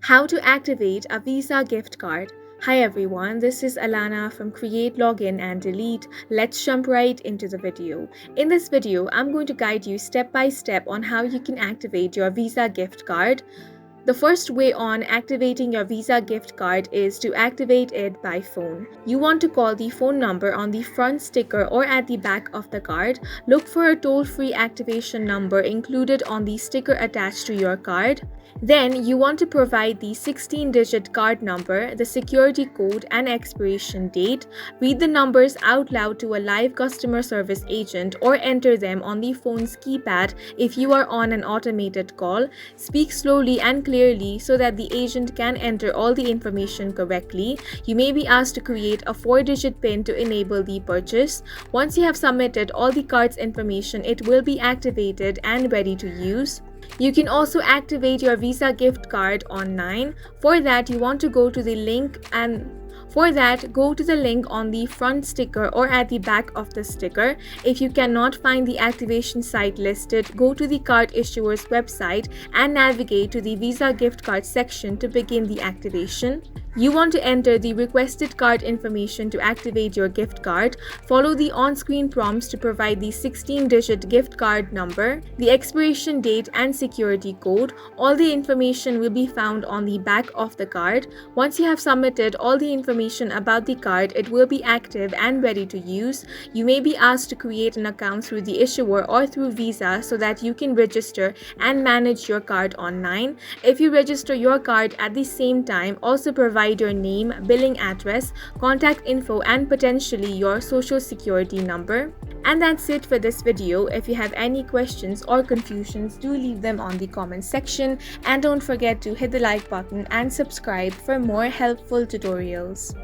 How to activate a Visa gift card. Hi everyone, this is Alana from Create, Login and Delete. Let's jump right into the video. In this video, I'm going to guide you step by step on how you can activate your Visa gift card. The first way on activating your Visa gift card is to activate it by phone. You want to call the phone number on the front sticker or at the back of the card. Look for a toll-free activation number included on the sticker attached to your card. Then you want to provide the 16-digit card number, the security code and expiration date. Read the numbers out loud to a live customer service agent or enter them on the phone's keypad if you are on an automated call. Speak slowly and clearly so that the agent can enter all the information correctly. You may be asked to create a 4-digit PIN to enable the purchase. Once you have submitted all the card's information, it will be activated and ready to use. You can also activate your Visa gift card online. For that, you want to go to the link on the front sticker or at the back of the sticker. If you cannot find the activation site listed, go to the card issuer's website and navigate to the Visa gift card section to begin the activation. You want to enter the requested card information to activate your gift card. Follow the on-screen prompts to provide the 16-digit gift card number, the expiration date and security code. All the information will be found on the back of the card. Once you have submitted all the information about the card, it will be active and ready to use. You may be asked to create an account through the issuer or through Visa so that you can register and manage your card online. If you register your card at the same time, also provide your name, billing address, contact info and potentially your social security number. And that's it for this video. If you have any questions or confusions, do leave them on the comment section and don't forget to hit the like button and subscribe for more helpful tutorials.